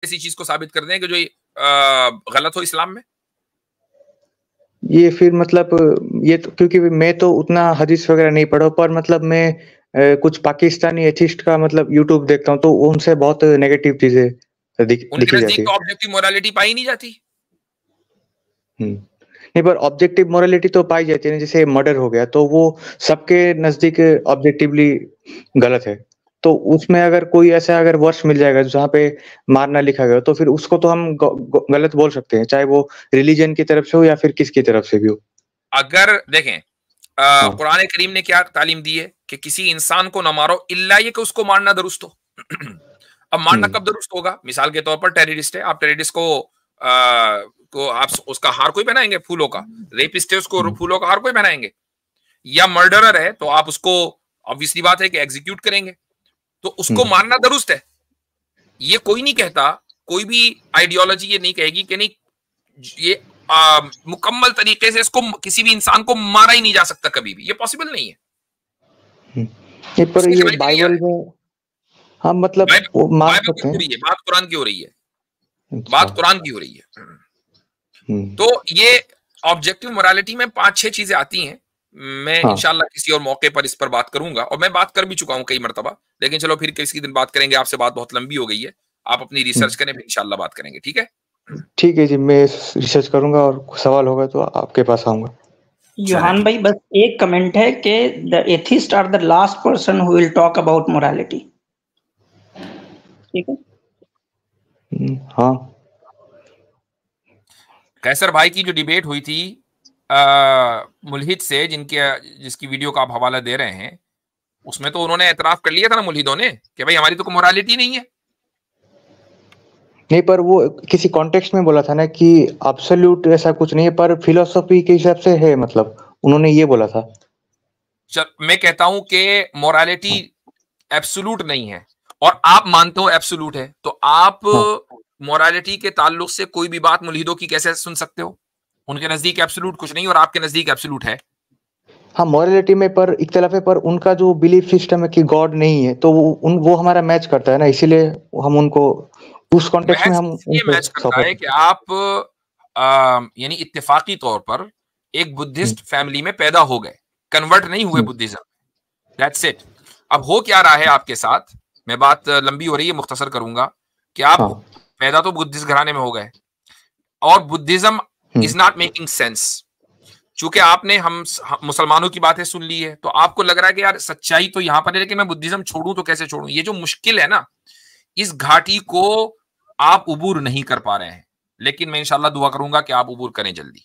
ایسی چیز کو ثابت کر دیں کہ جو غلط ہو اسلام میں؟ یہ پھر مطلب یہ کیونکہ میں تو اتنا حدیث وغیرہ نہیں پڑھا، پر مطلب میں کچھ پاکستانی ایتھسٹ کا مطلب یوٹیوب دیکھتا ہوں تو ان سے بہت نیگیٹو چیزیں ان کے لکھی جاتی نزدیک آبجیکٹو مورالیٹی پائی نہیں جاتی؟ نہیں، پر آبجیکٹیو مورالیٹی تو پائی جاتی ہے، جیسے مرڈر ہو گیا تو وہ سب کے نزدیک آبجیکٹیولی غلط ہے، تو اس میں اگر کوئی ایسا اگر ورس مل جائے گا جہاں پہ مارنا لکھا گیا تو پھر اس کو تو ہم غلط بول سکتے ہیں، چاہے وہ ریلیجن کی طرف سے ہو یا پھر کس کی طرف سے بھی ہو۔ اگر دیکھیں قرآن کریم نے کیا تعلیم دی ہے کہ کسی انسان کو نہ مارو الا یہ کہ اس کو مارنا درست ہو۔ اب مارنا کب درست ہوگا؟ مثال کے طور پر ٹیررسٹ ہے، آپ ٹیررسٹ کو آپ اس کا ہار کوئی پہنائیں گے پھولوں کا؟ ریپسٹ ہے، اس کو پھولوں کا ہار کوئی پہنائیں گے؟ یا مرڈرر ہے تو آپ اس کو obviously بات ہے کہ ایگزیکیوٹ کریں گے، تو اس کو مارنا درست ہے۔ یہ کوئی نہیں کہتا، کوئی بھی آئیڈیالوجی یہ نہیں کہے گی کہ نہیں یہ مکمل طریقے سے اس کو کسی بھی انسان کو مارا ہی نہیں جا سکتا کبھی بھی، یہ پاسبل نہیں ہے۔ پر یہ بائبل میں ہم مطلب بائبل کی ہو رہی ہے بات، قرآن کی ہو رہی ہے بات، قرآن کی ہو رہی ہے۔ تو یہ آبجیکٹو مورالیٹی میں 5-6 چیزیں آتی ہیں، میں انشاءاللہ کسی اور موقع پر اس پر بات کروں گا، اور میں بات کر بھی چکا ہوں کئی مرتبہ، لیکن چلو پھر کسی دن بات کریں گے، آپ سے بات بہت لمبی ہو گئی ہے، آپ اپنی ریسرچ کریں پھر انشاءاللہ بات کریں گے، ٹھیک ہے؟ ٹھیک ہے جی، میں ریسرچ کروں گا اور سوال ہوگا تو آپ کے پاس آؤں گا۔ یوحان بھائی بس ایک کمنٹ ہے کہ the atheists are the last person who will talk about morality۔ ٹھیک ہے؟ ہاں، قیصر بھائی کی جو ڈیبیٹ ہوئی تھی ملحد سے، جس کی ویڈیو کا آپ حوالہ دے رہے ہیں، اس میں تو انہوں نے اعتراف کر لیا تھا نا ملحدوں نے کہ بھائی ہماری تو کوئی مورالٹی نہیں ہے۔ نہیں، پر وہ کسی کانٹیکسٹ میں بولا تھا نا کہ ایبسولوٹ ایسا کچھ نہیں ہے، پر فلسفی کے حساب سے ہے، مطلب انہوں نے یہ بولا تھا۔ میں کہتا ہوں کہ مورالٹی ایبسولوٹ نہیں ہے، اور آپ مانتے ہو ایبسولوٹ ہے، تو آپ مورالٹی کے تعلق سے کوئی بھی بات ملحدوں کی کیسے سن سکتے ہو؟ ان کے نزدیک ایبسولوٹ کچھ نہیں اور آپ کے نزدیک ایبسولوٹ ہے۔ ہاں، مورالٹی میں پر اختلاف ہے، پر ان کا جو بلیف سسٹم ہے کہ گاڈ نہیں ہے تو وہ ہمارا میچ کرتا ہے نا، اسی لیے ہم ان کو اس کانٹیکسٹ میں ہم یہ میچ کرتا ہے کہ آپ یعنی اتفاقی طور پر ایک بدھسٹ فیملی میں پیدا ہو گئے، کنورٹ نہیں ہوئے بدھزم، دیٹس اٹ۔ اب ہو کیا رہا ہے آپ کے ساتھ، میں بات لمبی ہو رہی ہے، مختصر کروں گا کہ آپ پیدا تو بدھسٹ گھرانے میں ہو گئے، اور Buddhism is not making sense, چونکہ آپ نے ہم مسلمانوں کی باتیں سن لی ہے، تو آپ کو لگ رہا ہے کہ یار سچائی تو یہاں پر ہے، لیکن میں بدھزم چھوڑوں تو کیسے چھوڑوں؟ یہ جو مشکل ہے نا، اس گھاٹی کو آپ عبور نہیں کر پا رہے ہیں، لیکن میں انشاءاللہ دعا کروں گا کہ آپ عبور کریں جلدی،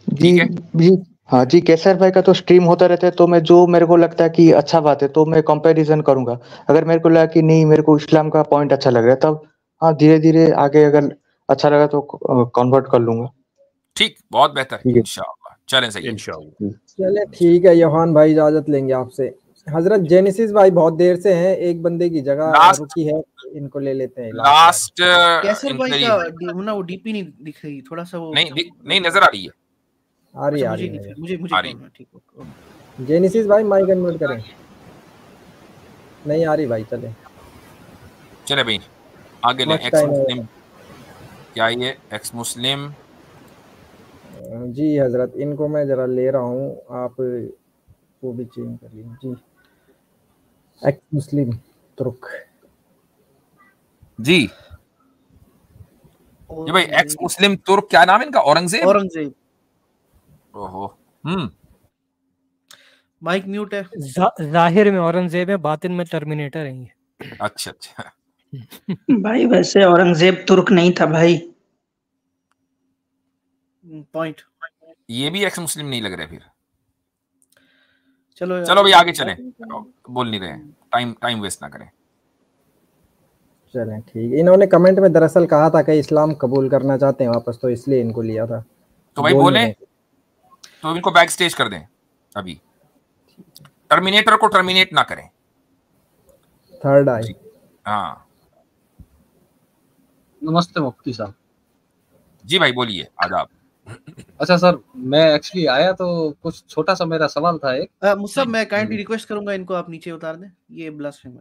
ٹھیک ہے؟ جی ہاں جی، کیسر بھائی کا تو سٹریم ہوتا رہتا ہے، تو میں جو میرے کو لگتا ہے کہ اچھا بات ہے تو میں کمپیریزن کروں گا، اگر میرے کو لگا کہ نہیں میرے کو اسلام کا پوائنٹ اچھا لگ رہا ہے، تب ہاں دھیرے دھیرے آگے اگر اچھا لگا تو کنورٹ کر لوں گا۔ ٹھیک، بہت بہتر، انشاءاللہ، چلیں صحیح، انشاءاللہ۔ چلے ٹھیک ہے یوحان بھائی، اجازت لیں گے آپ سے۔ حضرت جینیسس بھائی بہت دیر سے ہیں، ایک بندے کی جگہ رکی ہے، ان کو لے لیتے ہیں۔ لاسٹ کیسر بھائی کا ہونا، وہ ڈی پی نہیں دکھ رہی، تھوڑا سا وہ نہیں نظر آ رہی ہے، آ رہی ہے مجھے ٹھیک ہے۔ جینیسس بھائی مائک انمیوٹ کریں، نہیں آ رہی بھائی، چلے بھائی آگے لیں۔ ایکس مسلم کیا یہ ایکس مسلم؟ جی حضرت، ان کو میں ذرا لے رہا ہوں، آپ وہ بھی چینج کر لیں۔ جی ایکس مسلم ترک، جی جی بھائی، ایکس مسلم ترک، کیا نام ہے ان کا؟ اورنگزیب۔ اوہو، مائک میوٹ ہے۔ ظاہر میں اورنگزیب ہے، باطن میں ٹرمینیٹر ہیں یہ۔ اچھا اچھا بھائی ویسے اورنگزیب ترک نہیں تھا بھائی، پوائنٹ۔ یہ بھی ایکس مسلم نہیں لگ رہے پھر۔ چلو بھائی آگے چلیں، بول نہیں رہے، ٹائم ویسٹ نہ کریں۔ چلیں ٹھیک ہے، انہوں نے کمنٹ میں دراصل کہا تھا کہ اسلام قبول کرنا چاہتے ہیں واپس، تو اس لیے ان کو لیا تھا۔ تو بھائی بولیں تو ان کو بیک سٹیج کر دیں، ابھی ٹرمینیٹر کو ٹرمینیٹ نہ کریں۔ تھرڈ آئی، ہاں نمستے مفتی صاحب۔ جی بھائی بولیے، آداب۔ اچھا سر، میں ایکچولی آیا تو کچھ چھوٹا سا میرا سوال تھا ایک۔ مصعب، میں کائنڈلی ریکویسٹ کروں گا ان کو آپ نیچے اتار دیں، یہ بلاسفیمر۔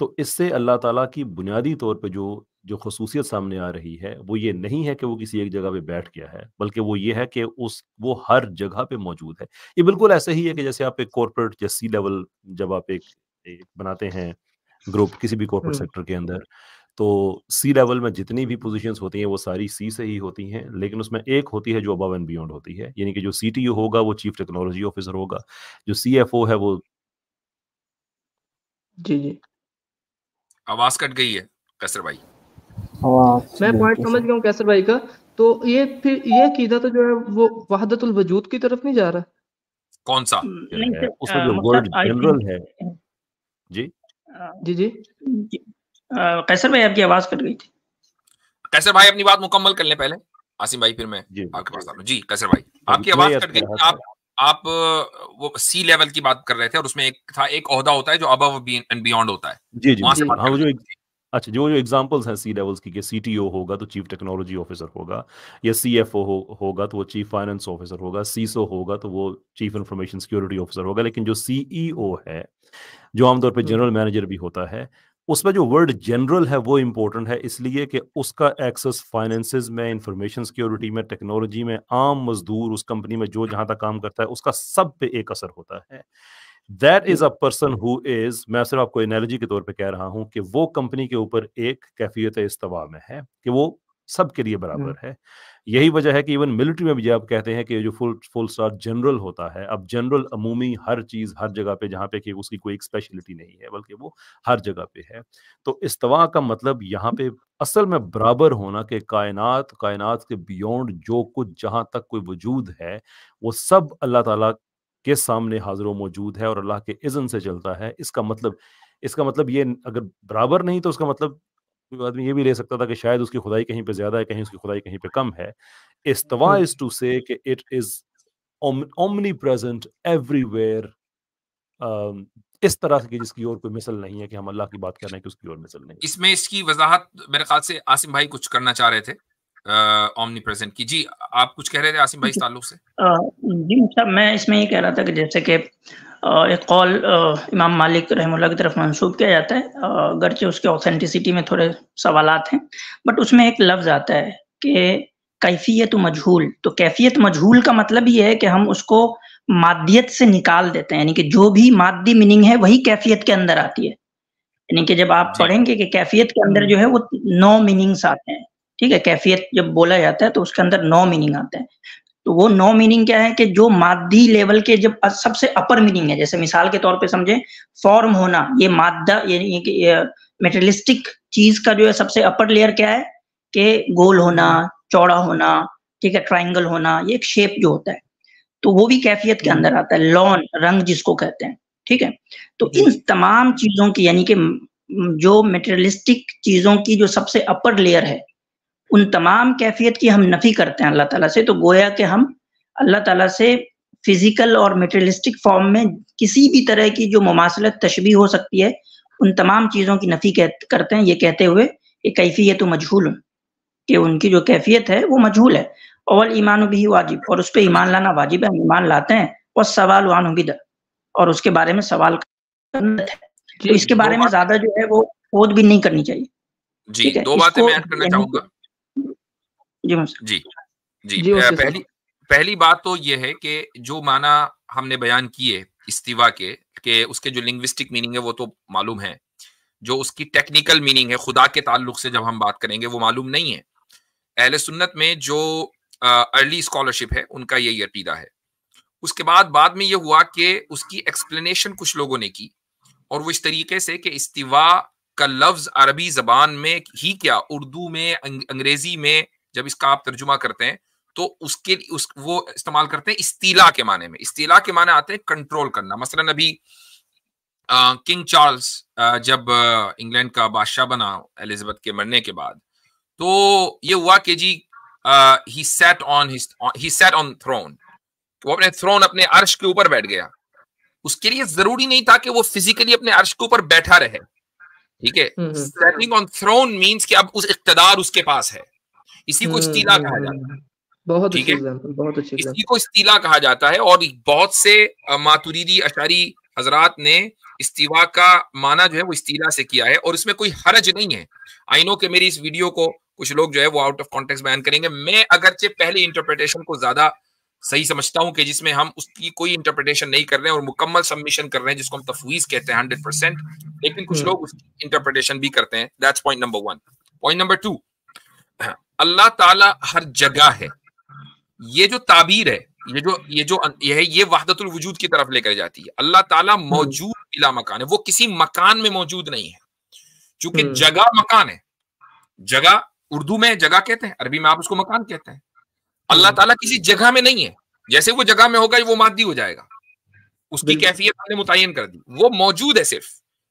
تو اس سے اللہ تعالیٰ کی بنیادی طور پہ جو خصوصیت سامنے آ رہی ہے وہ یہ نہیں ہے کہ وہ کسی ایک جگہ پہ بیٹھ گیا ہے، بلکہ وہ یہ ہے کہ وہ ہر جگہ پہ موجود ہے۔ یہ بالکل ایسے ہی ہے کہ جیسے آپ ایک کارپوریٹ یا سی لیول جب آپ ایک بناتے ہیں گروپ کسی بھی کارپوریٹ سیکٹر کے اندر، تو سی لیول میں جتنی بھی پوزیشنز ہوتی ہیں وہ ساری سی سے ہی ہوتی ہیں، لیکن اس میں ایک ہوتی ہے جو ابو اینڈ بیونڈ ہوتی ہے، یعنی کہ جو سی ٹی او ہوگا وہ چیف ٹیکنالوجی آفیسر ہوگا، جو سی ایف او ہے وہ جی آواز کٹ گئی ہے قیصر بھائی۔ میں پوائنٹ سمجھ گیا ہوں قیصر بھائی کا۔ تو یہ پھر یہ عقیدہ تو جو ہے وہ وحدت الوجود کی طرف نہیں جا رہا؟ کون سا؟ اس میں جو ورڈ جنرل ہے۔ جی جی جی قیصر بھائی آپ کی آواز کٹ گئی تھی۔ قیصر بھائی اپنی بات مکمل کر لیں پہلے، آسم بھائی پھر میں آپ کے پاس آ رہا ہوں۔ جی قیصر بھائی آپ کی آواز کٹ گئی، آپ وہ سی لیول کی بات کر رہے تھے اور اس میں ایک تھا، ایک عہدہ ہوتا ہے جو ابو اینڈ بیونڈ ہوتا ہے۔ جی جی اچھا جو ایگزامپلس ہیں سی لیولز کی، کہ سی ٹی او ہوگا تو چیف ٹیکنالوجی آفیسر ہوگا، یا سی ایف او ہوگا تو وہ چیف فائنانس آفیسر ہوگا، سیسو ہوگا تو وہ چیف انفارمیشن سیکیورٹی آفیسر ہوگا، لیکن جو سی ای او ہے جو عام طور پہ جنرل مینیجر بھی ہوتا ہے، اس میں جو ورڈ جنرل ہے وہ امپورٹنٹ ہے، اس لیے کہ اس کا ایکسس فائنینسز میں، انفارمیشن سیکیورٹی میں، ٹیکنالوجی میں، عام مزدور اس کمپنی میں جو جہاں تک کام کرتا ہے اس کا سب پہ ایک اثر ہوتا ہے۔ That is a person who is، میں صرف آپ کو انالوجی کے طور پہ کہہ رہا ہوں کہ وہ کمپنی کے اوپر ایک کیفیت استوا میں ہے کہ وہ سب کے لیے برابر ہے۔ یہی وجہ ہے کہ ایون ملٹری میں بھی جب آپ کہتے ہیں کہ جو فل اسٹار جنرل ہوتا ہے، اب جنرل عمومی ہر چیز ہر جگہ پہ، جہاں پہ کہ اس کی کوئی ایک اسپیشلٹی نہیں ہے بلکہ وہ ہر جگہ پہ ہے۔ تو استوا کا مطلب یہاں پہ اصل میں برابر ہونا، کہ کائنات کے بیونڈ جو کچھ جہاں تک کوئی وجود ہے وہ سب اللہ تعالیٰ کے سامنے حاضر و موجود ہے اور اللہ کے اذن سے چلتا ہے۔ اس کا مطلب یہ اگر برابر نہیں تو اس کا مطلب آدمی یہ بھی لے سکتا تھا کہ شاید اس کی خدائی کہیں پہ زیادہ ہے، کہیں اس کی خدائی کہیں پہ کم ہے۔ استوا از ٹو سے کہ it is omnipresent everywhere, اس طرح سے کہ جس کی اور کوئی مثل نہیں ہے، کہ ہم اللہ کی بات کر رہے ہیں کہ اس کی اور مثل نہیں۔ اس میں اس کی وضاحت میرے خیال سے عاصم بھائی کچھ کرنا چاہ رہے تھے اومنی پریزنٹ کی۔ جی آپ کچھ کہہ رہے تھے عاصم بھائی اس تعلق سے؟ جی صاحب میں اس میں یہ کہہ رہا تھا کہ جیسے کہ ایک قول امام مالک رحمہ اللہ کی طرف منسوب کیا جاتا ہے، اگرچہ اس کے اوتھینٹسٹی میں تھوڑے سوالات ہیں، بٹ اس میں ایک لفظ آتا ہے کہ کیفیت مجہول۔ تو کیفیت مجہول کا مطلب یہ ہے کہ ہم اس کو مادیت سے نکال دیتے ہیں، یعنی کہ جو بھی مادی میننگ ہے وہی کیفیت کے اندر آتی ہے۔ یعنی کہ جب آپ پڑھیں گے کہ کیفیت کے اندر جو ہے وہ 9 میننگس آتے ہیں، ٹھیک ہے، کیفیت جب بولا جاتا ہے تو اس کے اندر 9 میننگ آتے ہیں۔ تو وہ 9 میننگ کیا ہے کہ جو مادی لیول کے جب سب سے اپر میننگ ہے، جیسے مثال کے طور پہ سمجھیں فارم ہونا، یہ مادہ یعنی کہ میٹریلسٹک چیز کا جو ہے سب سے اپر لیئر کیا ہے کہ گول ہونا، چوڑا ہونا، ٹھیک ہے، ٹرائنگل ہونا، یہ ایک شیپ جو ہوتا ہے، تو وہ بھی کیفیت کے اندر آتا ہے۔ لون، رنگ جس کو کہتے ہیں، ٹھیک ہے۔ تو ان تمام چیزوں کی یعنی کہ جو میٹریلسٹک چیزوں کی جو سب سے اپر لیئر ہے، ان تمام کیفیت کی ہم نفی کرتے ہیں اللہ تعالیٰ سے۔ تو گویا کہ ہم اللہ تعالیٰ سے فزیکل اور میٹریلسٹک فارم میں کسی بھی طرح کی جو مماثلت تشبیہ ہو سکتی ہے ان تمام چیزوں کی نفی کرتے ہیں، یہ کہتے ہوئے کہ کیفیت مجہول، کہ ان کی جو کیفیت ہے وہ مجہول ہے۔ اول ایمان بھی واجب، اور اس پہ ایمان لانا واجب ہے، ہم ایمان لاتے ہیں۔ اور سوال عنہ بدع، اور اس کے بارے میں سوال کرنا ہے، تو اس کے بارے میں زیادہ جو ہے وہ خود بھی نہیں کرنی چاہیے۔ جی 2 باتیں میں ایڈ کرنا چاہوں گا۔ جی پہلی بات تو یہ ہے کہ جو معنی ہم نے بیان کیے استوا کے، کہ اس کے جو لنگوسٹک میننگ ہے وہ تو معلوم ہے، جو اس کی ٹیکنیکل میننگ ہے خدا کے تعلق سے جب ہم بات کریں گے وہ معلوم نہیں ہے۔ اہل سنت میں جو ارلی اسکالرشپ ہے ان کا یہی عقیدہ ہے۔ اس کے بعد میں یہ ہوا کہ اس کی ایکسپلینیشن کچھ لوگوں نے کی، اور وہ اس طریقے سے کہ استوا کا لفظ عربی زبان میں ہی کیا، اردو میں، انگریزی میں جب اس کا آپ ترجمہ کرتے ہیں تو وہ استعمال کرتے ہیں استیلا کے معنی میں۔ استیلا کے معنی آتے ہیں کنٹرول کرنا۔ مثلا ابھی کنگ چارلز جب انگلینڈ کا بادشاہ بنا ایلزابتھ کے مرنے کے بعد، تو یہ ہوا کہ جی he sat on throne، وہ اپنے تھرون، اپنے عرش کے اوپر بیٹھ گیا۔ اس کے لیے ضروری نہیں تھا کہ وہ فزیکلی اپنے عرش کے اوپر بیٹھا رہے، ٹھیک ہے۔ sitting on throne means کہ اب اس اقتدار اس کے پاس ہے، اسی کو استیلا کہا جاتا ہے۔ بہت اچھی ایگزامپل، بہت اچھی اسی کو استیلا کہا جاتا ہے۔ اور بہت سے ماتریدی اشعری حضرات نے استوا کا معنی جو ہے وہ استیلا سے کیا ہے، اور اس میں کوئی حرج نہیں ہے. آئی نو کہ میری اس ویڈیو کو کچھ لوگ جو ہے وہ آؤٹ آف کانٹیکسٹ بیان کریں گے. میں اگرچہ پہلی انٹرپریٹیشن کو زیادہ صحیح سمجھتا ہوں کہ جس میں ہم اس کی کوئی انٹرپریٹیشن نہیں کر رہے ہیں اور مکمل سبمیشن کر رہے ہیں، جس کو ہم تفویض کہتے ہیں 100%، لیکن کچھ لوگ اس کی انٹرپریٹیشن بھی کرتے ہیں. That's point number 1. Point number 2، اللہ تعالیٰ ہر جگہ ہے. یہ جو تعبیر ہے، یہ وحدت الوجود کی طرف لے کر جاتی ہے. اللہ تعالیٰ موجود بلا مکان ہے، وہ کسی مکان میں موجود نہیں ہے. چونکہ جگہ مکان ہے، جگہ اردو میں جگہ کہتے ہیں، عربی میں آپ اس کو مکان کہتے ہیں. اللہ تعالیٰ کسی جگہ میں نہیں ہے. جیسے وہ جگہ میں ہوگا وہ مادی ہو جائے گا، اس کی کیفیت ہم نے متعین کر دی. وہ موجود ہے صرف،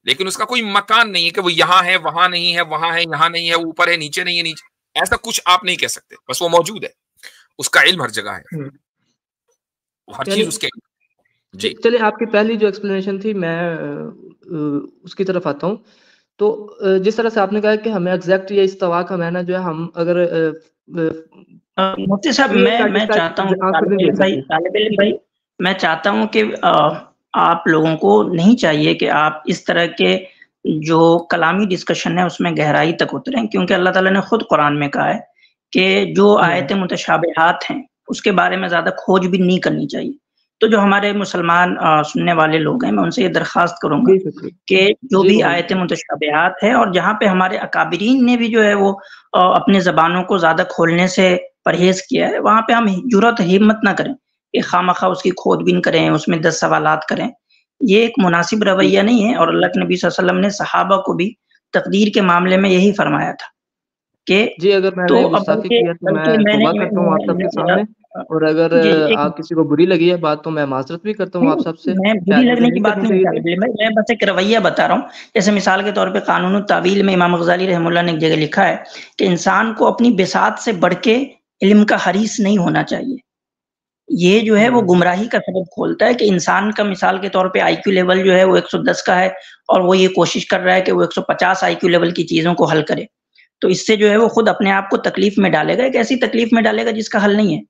لیکن اس کا کوئی مکان نہیں ہے کہ وہ یہاں ہے وہاں نہیں ہے، وہاں ہے یہاں نہیں ہے، اوپر ہے نیچے نہیں ہے. نیچے ایسا کچھ آپ نہیں کہہ سکتے، بس وہ موجود ہے. اس کا علم ہر جگہ ہے، ہر چیز اس کے. جی چلیے، آپ کی پہلی جو ایکسپلینیشن تھی میں اس کی طرف آتا ہوں. تو جس طرح سے آپ نے کہا کہ ہمیں ایگزیکٹ یہ استوا کا معنی جو ہے، ہم اگر مفتی صاحب میں چاہتا ہوں طالب علم بھائی، میں چاہتا ہوں کہ آپ لوگوں کو نہیں چاہیے کہ آپ اس طرح کے جو کلامی ڈسکشن ہے اس میں گہرائی تک اتریں، کیونکہ اللہ تعالیٰ نے خود قرآن میں کہا ہے کہ جو آیت متشابہات ہیں اس کے بارے میں زیادہ کھوج بھی نہیں کرنی چاہیے. تو جو ہمارے مسلمان سننے والے لوگ ہیں، میں ان سے یہ درخواست کروں گا کہ جو بھی آیت متشابہات ہے، اور جہاں پہ ہمارے اکابرین نے بھی جو ہے وہ اپنے زبانوں کو زیادہ کھولنے سے پرہیز کیا ہے، وہاں پہ ہم جرأت ہمت نہ کریں کہ خواہ اس کی کھود بین کریں، اس میں 10 سوالات کریں. یہ ایک مناسب رویہ نہیں ہے. اور اللہ کے نبی صلی اللہ علیہ وسلم نے صحابہ کو بھی تقدیر کے معاملے میں یہی فرمایا تھا کہ جی اگر میں نے گستاخی کی ہے تو میں توبہ کرتا ہوں آپ سب کے سامنے، اور اگر آپ کسی کو بری لگی ہے بات تو میں معذرت بھی کرتا ہوں آپ سب سے. میں بری لگنے کی بات نہیں، میں بس ایک رویہ بتا رہا ہوں. جیسے مثال کے طور پہ قانون التاویل میں امام غزالی رحمہ اللہ نے ایک جگہ لکھا ہے کہ انسان کو اپنی بساط سے بڑھ کے علم کا حریص نہیں ہونا چاہیے. یہ جو ہے وہ گمراہی کا سبب کھولتا ہے کہ انسان کا مثال کے طور پہ آئی کیو لیول جو ہے وہ 110 کا ہے، اور وہ یہ کوشش کر رہا ہے کہ وہ 150 آئی کیو لیول کی چیزوں کو حل کرے. تو اس سے جو ہے وہ خود اپنے آپ کو تکلیف میں ڈالے گا، ایک ایسی تکلیف میں ڈالے گا جس کا حل نہیں ہے.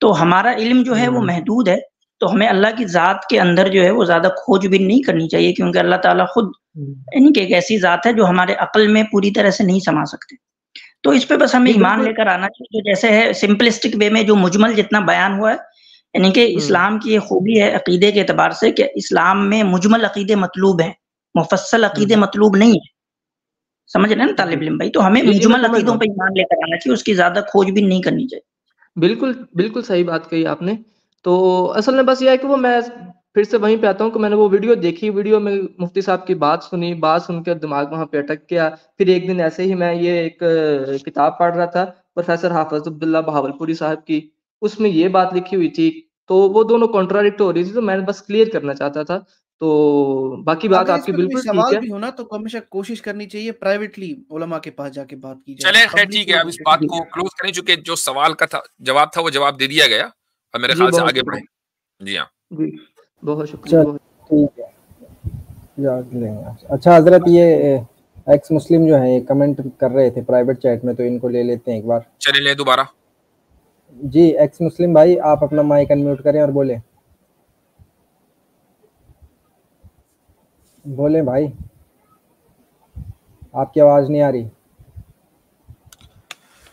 تو ہمارا علم جو ہے وہ محدود ہے، تو ہمیں اللہ کی ذات کے اندر جو ہے وہ زیادہ کھوج بین نہیں کرنی چاہیے، کیونکہ اللہ تعالیٰ خود یعنی کہ ایک ایسی ذات ہے جو ہمارے عقل میں پوری طرح سے نہیں سما سکتے. تو اس پہ بس ہمیں ایمان لے کر آنا چاہیے. جیسے ہے سمپلسٹک وے میں جو مجمل جتنا بیان ہوا ہے، یعنی کہ اسلام کی یہ خوبی ہے عقیدے کے اعتبار سے کہ اسلام میں مجمل عقیدے مطلوب ہیں، مفصل عقیدے مطلوب نہیں ہے. سمجھ رہے ہیں نا طالب علم بھائی؟ تو ہمیں مجمل عقیدوں پہ ایمان لے کر آنا چاہیے، اس کی زیادہ کھوج بھی نہیں کرنی چاہیے. بالکل صحیح بات کہی آپ نے. تو اصل میں بس یہ ہے کہ وہ میں پھر سے وہیں پہ آتا ہوں کہ میں نے وہ ویڈیو دیکھی، ویڈیو میں مفتی صاحب کی بات سنی، بات سن کے دماغ وہاں پہ اٹک گیا. پھر ایک دن ایسے ہی میں یہ ایک کتاب پڑھ رہا تھا پروفیسر حافظ عبداللہ بہاولپوری صاحب کی، اس میں یہ بات لکھی ہوئی تھی، تو وہ دونوں کنٹراڈکٹ ہو رہی تھی. تو میں بس کلیئر کرنا چاہتا تھا. تو باقی بات آپ کی بالکل ٹھیک ہے. بھی ہونا تو ہمیشہ کوشش کرنی چاہیے پرائیویٹلی علماء کے پاس جا کے بات کی جائے. چلیں خیر ٹھیک ہے، اب اس بات کو کلوز کریں، چونکہ جو سوال کا تھا جواب تھا وہ جواب دے دیا گیا، اور میرے خیال سے آگے بڑھیں. جی ہاں جی بہت شکریہ. ٹھیک ہے یاد لیں گے. اچھا حضرت، یہ ایکس مسلم جو ہیں یہ کمنٹ کر رہے تھے پرائیویٹ چیٹ میں، تو ان کو لے لیتے ہیں ایک بار. چلیں لیں دوبارہ. جی ایکس مسلم بھائی، آپ اپنا مائک انمیوٹ کریں اور بولیں بھائی، آپ کی آواز نہیں آ رہی.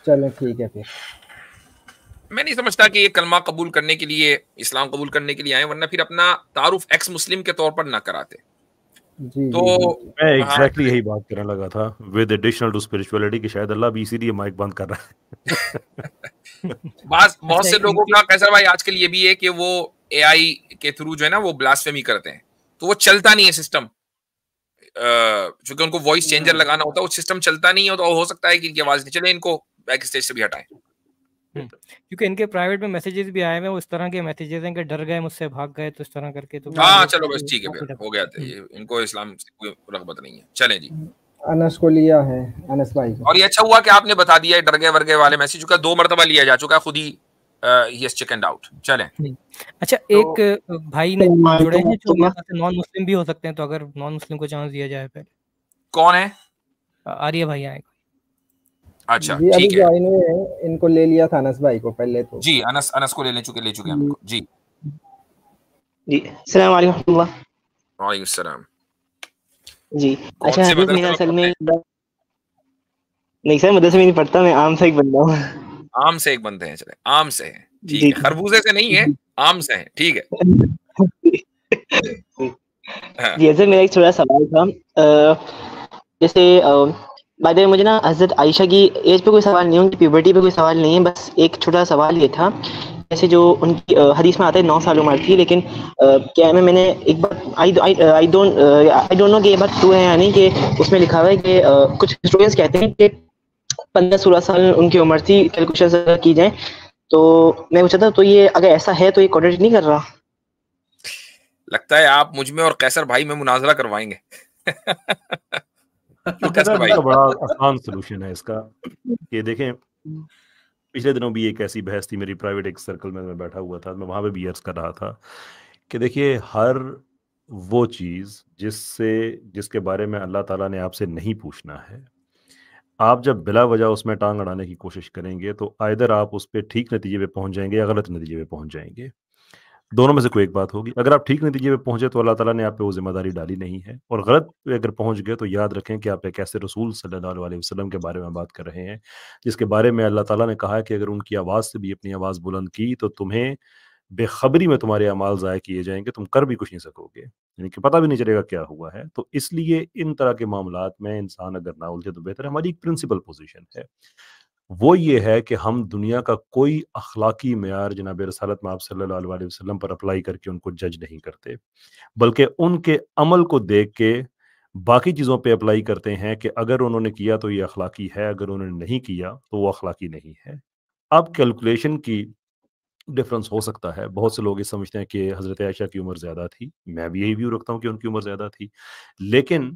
چلیں ٹھیک ہے. پھر میں نہیں سمجھتا کہ یہ کلمہ قبول کرنے کے لیے، اسلام قبول کرنے کے لیے آئے، ورنہ پھر اپنا تعارف ایکس مسلم کے طور پر نہ کراتے. تو میں ایگزیکٹلی یہی بات کرنے لگا تھا ود ایڈیشنل ٹو اسپرچولیٹی کہ شاید اللہ بھی اسی لیے مائک بند کر رہا ہے. بہت سے لوگوں کا کیسا بھائی آج کل یہ بھی ہے کہ وہ اے آئی کے تھرو جو ہے نا وہ بلاسفیمی کرتے ہیں، تو وہ چلتا نہیں ہے سسٹم، چونکہ ان کو وائس چینجر لگانا ہوتا ہے، وہ سسٹم چلتا نہیں ہے، تو ہو سکتا ہے کہ ان کی آواز نہیں چلے، ان کو بیک اسٹیج سے بھی ہٹائیں. کیونکہ ان کے پرائیویٹ میں میسیجز بھی آئے ہیں، وہ اس طرح کے میسیجز ہیں کہ ڈر گئے، مجھ سے بھاگ گئے، تو اس طرح کر کے. تو ہاں چلو بس ٹھیک ہے، پھر ہو گیا تھا، ان کو اسلام سے کوئی رغبت نہیں ہے. چلیں جی، انس کو لیا ہے، انس بھائی کو. اور یہ اچھا ہوا کہ آپ نے بتا دیا ڈر گئے ورگے والے میسیج کا 2 مرتبہ لیا جا چکا ہے، خود ہی ہی ہیز چیکنڈ آؤٹ. چلیں. اچھا ایک بھائی نے جڑے ہیں جو نان مسلم بھی ہو سکتے ہیں، تو اگر نان مسلم کو چانس دیا جائے. پہلے کون ہے؟ آریہ بھائی آئے. اچھا ٹھیک ہے، ان کو لے لیا تھا انس بھائی کو پہلے. تو جی انس کو لے چکے ہم کو. جی السلام علیکم ورحمۃ اللہ. وعلیکم السلام جی اچھا حضرت میرا اصل میں نہیں سر مدرسے میں نہیں پڑھتا، میں عام سے ایک بندہ ہوں. عام سے ایک بندے ہیں، چلے عام سے ہیں، ٹھیک ہے، خربوزے سے نہیں ہے، عام سے ہیں، ٹھیک ہے. جی حضرت میرا ایک چھوٹا سوال تھا، جیسے بعد مجھے نا حضرت عائشہ کی ایج پہ کوئی سوال نہیں ہے، ان کی پیوبرٹی پہ کوئی سوال نہیں ہے، بس ایک چھوٹا سوال یہ تھا، جیسے جو ان کی حدیث میں آتا ہے 9 سال عمر تھی، لیکن کیا میں نے ایک بار آئی ڈونٹ نو کہ یہ بات ٹرو ہے یا نہیں، کہ اس میں لکھا ہوا ہے کہ کچھ ہسٹورینس کہتے ہیں کہ 15-16 سال ان کی عمر تھی، کیلکولیشن کی جائیں تو. میں پوچھا تھا تو یہ اگر ایسا ہے تو یہ کوڈیٹ نہیں کر رہا؟ لگتا ہے آپ مجھ میں اور قیصر بھائی میں مناظرہ کروائیں گے. بڑا آسان سولوشن ہے اس کا کہ دیکھیں، پچھلے دنوں بھی ایک ایسی بحث تھی میری پرائیویٹ ایک سرکل میں بیٹھا ہوا تھا، میں وہاں پہ بھی عرض کر رہا تھا کہ دیکھیے ہر وہ چیز جس کے بارے میں اللہ تعالیٰ نے آپ سے نہیں پوچھنا ہے، آپ جب بلا وجہ اس میں ٹانگ اڑانے کی کوشش کریں گے تو آئدر آپ اس پہ ٹھیک نتیجے پہ پہنچ جائیں گے یا غلط نتیجے پہ پہنچ جائیں گے، دونوں میں سے کوئی ایک بات ہوگی. اگر آپ ٹھیک نتیجے پہ پہنچے تو اللہ تعالیٰ نے آپ پہ وہ ذمہ داری ڈالی نہیں ہے، اور غلط پہ اگر پہنچ گئے تو یاد رکھیں کہ آپ ایک ایسے رسول صلی اللہ علیہ وسلم کے بارے میں بات کر رہے ہیں جس کے بارے میں اللہ تعالیٰ نے کہا ہے کہ اگر ان کی آواز سے بھی اپنی آواز بلند کی تو تمہیں بے خبری میں تمہارے اعمال ضائع کیے جائیں گے، تم کر بھی کچھ نہیں سکو گے، یعنی کہ پتہ بھی نہیں چلے گا کیا ہوا ہے. تو اس لیے ان طرح کے معاملات میں انسان اگر نہ الجھے تو بہتر ہے. ہماری ایک پرنسپل پوزیشن ہے، وہ یہ ہے کہ ہم دنیا کا کوئی اخلاقی معیار جناب رسالت میں آپ صلی اللہ علیہ وسلم پر اپلائی کر کے ان کو جج نہیں کرتے، بلکہ ان کے عمل کو دیکھ کے باقی چیزوں پہ اپلائی کرتے ہیں کہ اگر انہوں نے کیا تو یہ اخلاقی ہے، اگر انہوں نے نہیں کیا تو وہ اخلاقی نہیں ہے. اب کیلکولیشن کی ڈفرنس ہو سکتا ہے، بہت سے لوگ یہ سمجھتے ہیں کہ حضرت عائشہ کی عمر زیادہ تھی، میں بھی یہی ویو رکھتا ہوں کہ ان کی عمر زیادہ تھی، لیکن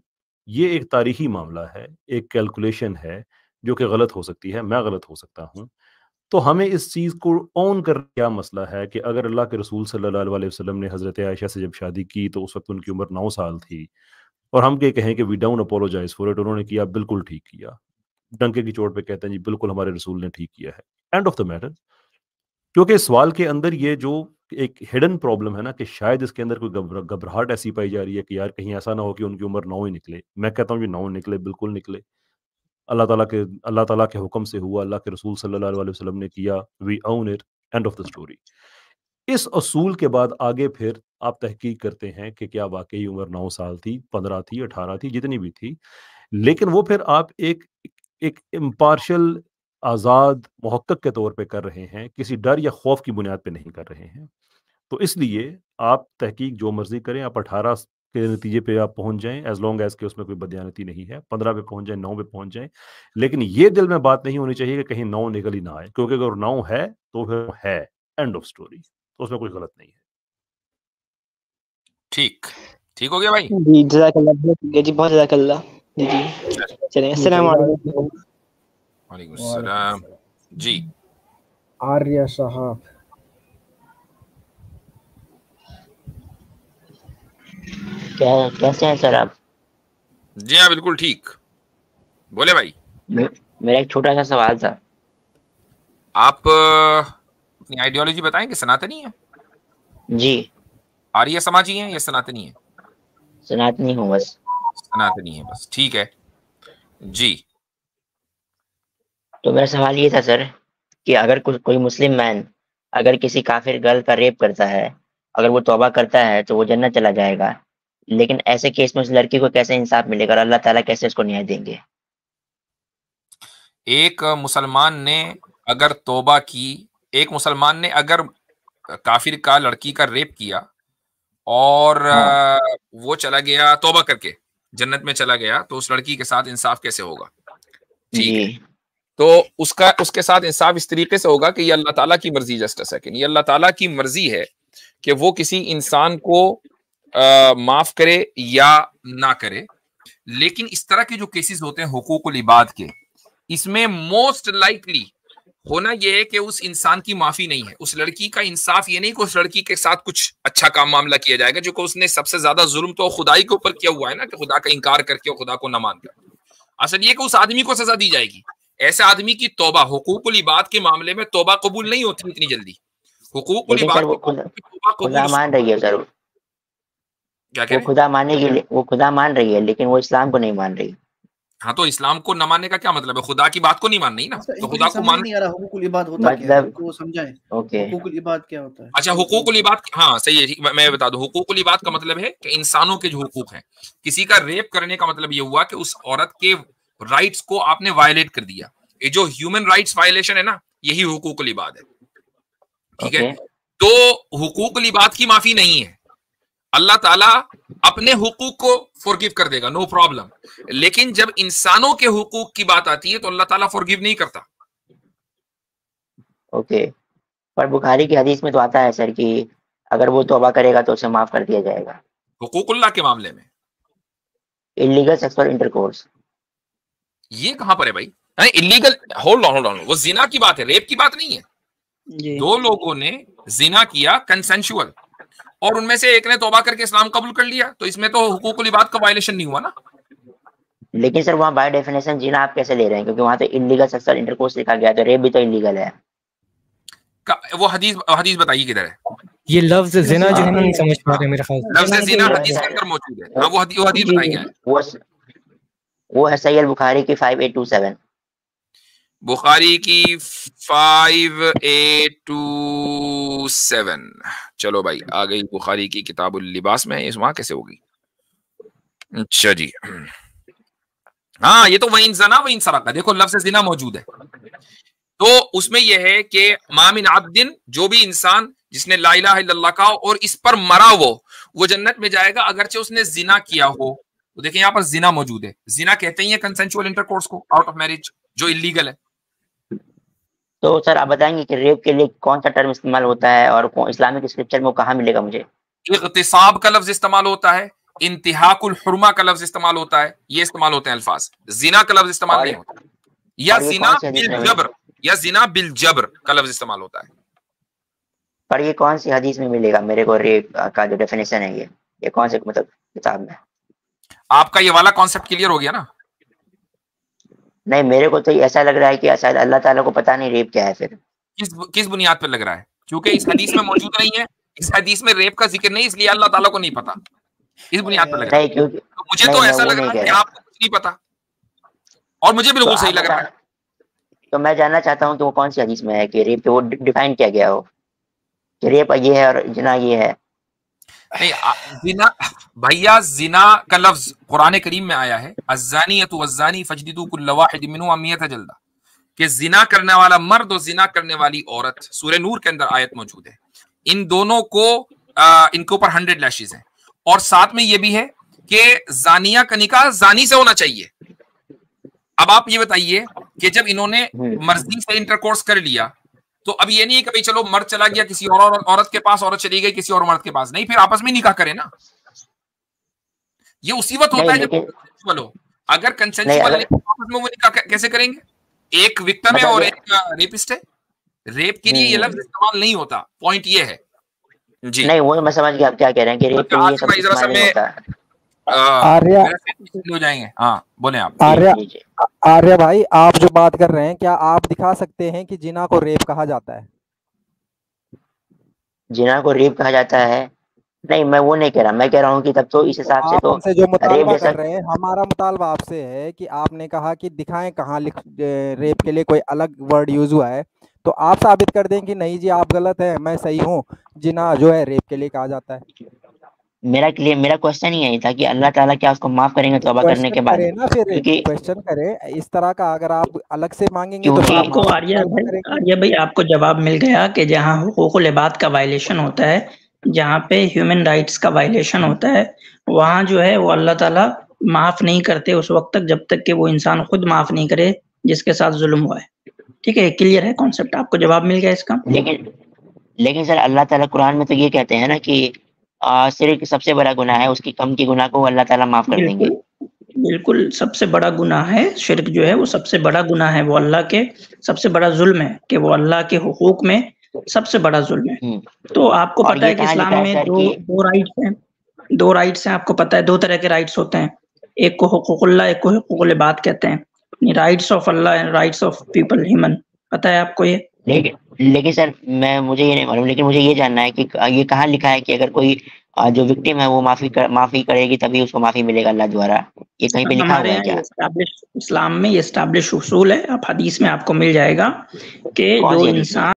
یہ ایک تاریخی معاملہ ہے، ایک کیلکولیشن ہے جو کہ غلط ہو سکتی ہے، میں غلط ہو سکتا ہوں. تو ہمیں اس چیز کو اون کر کیا مسئلہ ہے کہ اگر اللہ کے رسول صلی اللہ علیہ وسلم نے حضرت عائشہ سے جب شادی کی تو اس وقت ان کی عمر 9 سال تھی، اور ہم یہ کہیں کہ we don't apologise for it, انہوں نے کیا بالکل ٹھیک کیا، ڈنکے کی چوٹ پہ کہتے ہیں جی بالکل ہمارے رسول نے ٹھیک کیا ہے، اینڈ آف دا میٹر. کیونکہ اس سوال کے اندر یہ جو ایک ہڈن پرابلم ہے نا کہ شاید اس کے اندر کوئی گھبراہٹ ایسی پائی جا رہی ہے کہ یار کہیں ایسا نہ ہو کہ ان کی عمر 9 ہی نکلے. میں کہتا ہوں جی 9 نکلے، بالکل نکلے، اللہ تعالیٰ کے حکم سے ہوا، اللہ کے رسول صلی اللہ علیہ وسلم نے کیا، we own it, and of the story. اس اصول کے بعد آگے پھر آپ تحقیق کرتے ہیں کہ کیا واقعی عمر 9 سال تھی، 15 تھی، 18 تھی، جتنی بھی تھی، لیکن وہ پھر آپ ایک امپارشل آزاد محقق کے طور پہ کر رہے ہیں، کسی ڈر یا خوف کی بنیاد پہ نہیں کر رہے ہیں. تو اس لیے آپ تحقیق جو مرضی کریں، آپ 18 کے نتیجے پہ آپ پہنچ جائیں، ایز لانگ ایز کہ اس میں کوئی بدیانتی نہیں ہے، 15 پہ پہنچ جائیں، 9 پہ پہنچ جائیں، لیکن یہ دل میں بات نہیں ہونی چاہیے کہ کہیں 9 نکل ہی نہ آئے، کیونکہ اگر 9 ہے تو پھر ہے، اینڈ آف سٹوری، تو اس میں کوئی غلط نہیں ہے. ٹھیک ہو گیا بھائی؟ جی جزاک اللہ، جی بہت جزاک اللہ. جی چلیں، السلام علیکم. وعلیکم السلام. جی آریہ صاحب. کیسے ہیں سر آپ؟ جی ہاں بالکل ٹھیک. بولے بھائی. میرا ایک چھوٹا سا سوال تھا. آپ اپنی آئیڈیالوجی بتائیں کہ سناتنی ہے؟ جی. آریہ سماجی ہیں یا سناتنی ہیں؟ سناتنی ہوں بس. سناتنی ہے بس، ٹھیک ہے. جی تو میرا سوال یہ تھا سر کہ اگر کوئی مسلم مین اگر کسی کافر گرل کا ریپ کرتا ہے، اگر وہ توبہ کرتا ہے تو وہ جنت چلا جائے گا، لیکن ایسے کیس میں اس لڑکی کو کیسے انصاف ملے گا اور اللہ تعالیٰ کیسے اس کو نیائے دیں گے؟ ایک مسلمان نے اگر توبہ کی، ایک مسلمان نے اگر کافر کا لڑکی کا ریپ کیا اور وہ چلا گیا توبہ کر کے جنت میں چلا گیا، تو اس لڑکی کے ساتھ انصاف کیسے ہوگا؟ ٹھیک ہے، تو اس کے ساتھ انصاف اس طریقے سے ہوگا کہ یہ اللہ تعالیٰ کی مرضی جسٹس ہے، کہ یہ اللہ تعالیٰ کی مرضی ہے کہ وہ کسی انسان کو معاف کرے یا نہ کرے. لیکن اس طرح کے جو کیسز ہوتے ہیں حقوق العباد کے، اس میں موسٹ لائکلی ہونا یہ ہے کہ اس انسان کی معافی نہیں ہے، اس لڑکی کا انصاف یہ نہیں کہ اس لڑکی کے ساتھ کچھ اچھا کام معاملہ کیا جائے گا، جو کہ اس نے سب سے زیادہ ظلم تو خدائی کے اوپر کیا ہوا ہے نا، کہ خدا کا انکار کر کے خدا کو نہ مان کر. اصل یہ کہ اس آدمی کو سزا دی جائے گی. ایسے آدمی کی توبہ حقوق العباد کے معاملے میں توبہ قبول نہیں ہوتی اتنی جلدی. حقوق العباد خدا مان رہی ہے سر. کیا کہہ رہے ہیں؟ وہ خدا مان رہی ہے لیکن وہ اسلام کو نہیں مان رہی. ہاں تو اسلام کو نہ ماننے کا کیا مطلب ہے؟ خدا کی بات کو نہیں ماننی نا. تو خدا کو مان نہیں آ رہا حقوق العباد ہوتا کیا ہے وہ سمجھائیں. حقوق العباد کیا ہوتا ہے؟ اچھا حقوق العباد، ہاں صحیح ہے، میں بتا دوں. حقوق العباد کا مطلب ہے کہ انسانوں کے جو حقوق ہیں. کسی کا ریپ کرنے کا مطلب یہ ہوا کہ اس عورت کے رائٹس کو آپ نے وائلیٹ کر دیا. یہ جو ہیومن رائٹس وائلیشن ہے نا، یہی حقوق العباد ہے. ٹھیک ہے، تو حقوق العباد کی معافی نہیں ہے. اللہ تعالیٰ اپنے حقوق کو فورگیو کر دے گا، نو پرابلم. لیکن جب انسانوں کے حقوق کی بات آتی ہے تو اللہ تعالیٰ فورگیو نہیں کرتا. اوکے، پر بخاری کی حدیث میں تو آتا ہے سر کہ اگر وہ توبہ کرے گا تو اسے معاف کر دیا جائے گا. حقوق اللہ کے معاملے میں انلیگل سیکسول انٹرکورس یہ کہاں پر ہے بھائی؟ انلیگل، ہولڈ آن، وہ زنا کی بات ہے، ریپ کی بات نہیں ہے. دو لوگوں نے زنا کیا کنسنشول اور ان میں سے ایک نے توبہ کر کے اسلام قبول کر لیا، تو اس میں تو حقوق العباد کا وائلیشن نہیں ہوا نا. لیکن سر وہاں بائی ڈیفینیشن زنا آپ کیسے لے رہے ہیں؟ کیونکہ وہاں تو انلیگل سیکسول انٹرکورس لکھا گیا، تو ریپ بھی تو انلیگل ہے. وہ حدیث بتائیے کدھر ہے؟ یہ لفظ زنا جو ہے نا نہیں سمجھ پا رہے میرے خیال سے. لفظ زنا حدیث کے اندر موجود ہے. ہاں وہ حدیث بتائی گیا ہے، وہ ہے صحیح البخاری کی 5827. بخاری کی 5827. چلو بھائی آ گئی بخاری کی کتاب اللباس میں. اس وہاں کیسے ہوگی؟ اچھا جی ہاں، یہ تو وہیں زنا وہیں سرقہ، دیکھو لفظ زنا موجود ہے. تو اس میں یہ ہے کہ ما من عبد، جو بھی انسان جس نے لا الہ الا اللہ کہا اور اس پر مرا وہ جنت میں جائے گا اگرچہ اس نے زنا کیا ہو. تو دیکھیں یہاں پر زنا موجود ہے. زنا کہتے ہیں کنسنشول انٹرکورس کو آؤٹ آف میرج جو انلیگل ہے. تو سر آپ بتائیں گے کہ ریپ کے لیے کون سا ٹرم استعمال ہوتا ہے اور اسلامک اسکرپچر میں وہ کہاں ملے گا مجھے؟ اغتصاب کا لفظ استعمال ہوتا ہے، انتہاک الحرمہ کا لفظ استعمال ہوتا ہے، یہ استعمال ہوتے ہیں الفاظ. زنا کا لفظ استعمال نہیں ہوتا. یا زنا بالجبر، یا زنا بالجبر کا لفظ استعمال ہوتا ہے. پر یہ کون سی حدیث میں ملے گا میرے کو ریپ کا جو ڈیفینیشن ہے؟ یہ کون سے مطلب کتاب میں؟ آپ کا یہ والا کانسیپٹ کلیئر ہو گیا نا؟ نہیں، میرے کو تو ایسا لگ رہا ہے کہ شاید اللہ تعالیٰ کو پتہ نہیں ریپ کیا ہے. پھر کس بنیاد پہ لگ رہا ہے؟ کیونکہ اس حدیث میں موجود نہیں ہے. اس حدیث میں ریپ کا ذکر نہیں، اس لیے اللہ تعالیٰ کو نہیں پتا. اس بنیاد پہ لگ رہا ہے. مجھے تو ایسا لگ رہا ہے کہ آپ کو کچھ نہیں پتا، اور مجھے بالکل صحیح لگ رہا ہے. تو میں جاننا چاہتا ہوں کہ وہ کون سی حدیث میں ہے کہ ریپ وہ ڈیفائن کیا گیا ہو کہ ریپ یہ ہے اور زنا یہ ہے. نہیں، زنا بھیا، زنا کا لفظ قرآن کریم میں آیا ہے، الزانیۃ والزانی فاجلدوا کل واحد منہما 100 جلدہ، کہ زنا کرنے والا مرد اور زنا کرنے والی عورت. سورہ نور کے اندر آیت موجود ہے. ان دونوں کو ان کے اوپر 100 لیشز ہیں. اور ساتھ میں یہ بھی ہے کہ زانیہ کا نکاح زانی سے ہونا چاہیے. اب آپ یہ بتائیے کہ جب انہوں نے مرضی سے انٹرکورس کر لیا تو اب یہ نہیں کہ بھائی چلو مرد چلا گیا کسی اور عورت کے پاس، عورت چلی گئی کسی اور مرد کے پاس، نہیں، پھر آپس میں نکاح کرے نا. یہ اسی وقت ہوتا ہے جب کنسنشول ہو. اگر کنسنشول آپس میں وہ نکاح کیسے کریں گے؟ ایک وکٹم ہے اور ایک ریپسٹ ہے. ریپ کے لیے یہ لفظ استعمال نہیں ہوتا. پوائنٹ یہ ہے جی. نہیں، وہ میں سمجھ گیا آپ کیا کہہ رہے ہیں کہ ریپ کے لیے سب استعمال نہیں ہوتا. ہو جائیں گے. ہاں بولیں آپ. آریہ بھائی، آپ جو بات کر رہے ہیں کیا آپ دکھا سکتے ہیں کہ زنا کو ریپ کہا جاتا ہے؟ زنا کو ریپ کہا جاتا ہے؟ نہیں، میں وہ نہیں کہہ رہا. میں کہہ رہا ہوں کہ تب تو اس حساب سے تو جو مطالبہ کر رہے ہیں، ہمارا مطالبہ آپ سے ہے کہ آپ نے کہا کہ دکھائیں کہاں ریپ کے لیے کوئی الگ ورڈ یوز ہوا ہے، تو آپ ثابت کر دیں کہ نہیں جی آپ غلط ہیں، میں صحیح ہوں، زنا جو ہے ریپ کے لیے کہا جاتا ہے. میرا کوشچن ہی یہی تھا کہ اللہ تعالیٰ کیا اس کو معاف کریں گے توبہ کرنے کے بعد؟ کوشچن کرے اس طرح کا، اگر آپ الگ سے مانگیں گے تو آپ کو آریہ بھائی آپ کو جواب مل گیا کہ جہاں حقوق العباد کا وائلیشن ہوتا ہے، جہاں پہ ہیومن رائٹس کا وائلیشن ہوتا ہے، وہاں جو ہے وہ اللہ تعالیٰ معاف نہیں کرتے اس وقت تک جب تک کہ وہ انسان خود معاف نہیں کرے جس کے ساتھ ظلم ہوا ہے. ٹھیک ہے، کلیئر ہے کانسیپٹ، آپ کو جواب مل گیا اس کا. لیکن سر اللہ تعالیٰ قرآن میں تو یہ کہتے ہیں نا کہ شرک سب سے بڑا گناہ ہے، اس کی کم کی گناہ کو اللہ تعالیٰ معاف کر دیں گے. بالکل سب سے بڑا گناہ ہے شرک، جو ہے وہ سب سے بڑا گناہ ہے، وہ اللہ کے سب سے بڑا ظلم ہے کہ وہ اللہ کے حقوق میں سب سے بڑا ظلم ہے. تو آپ کو پتہ ہے کہ اسلام میں دو رائٹس ہیں. دو رائٹس ہیں، آپ کو پتہ ہے 2 طرح کے رائٹس ہوتے ہیں، ایک کو حقوق اللہ، ایک کو حقوق العباد کہتے ہیں. Rights of Allah and rights of people human. پتہ ہے آپ کو یہ؟ لیکن سر مجھے یہ نہیں معلوم، لیکن مجھے یہ جاننا ہے کہ یہ کہاں لکھا ہے کہ اگر کوئی جو وکٹم ہے وہ معافی کرے گی تبھی اس کو معافی ملے گا اللہ دوارا؟ یہ کہیں پہ لکھا ہوا ہے کیا؟ اسلام میں یہ اسٹیبلش اصول ہے، آپ حدیث میں آپ کو مل جائے گا کہ جو انسان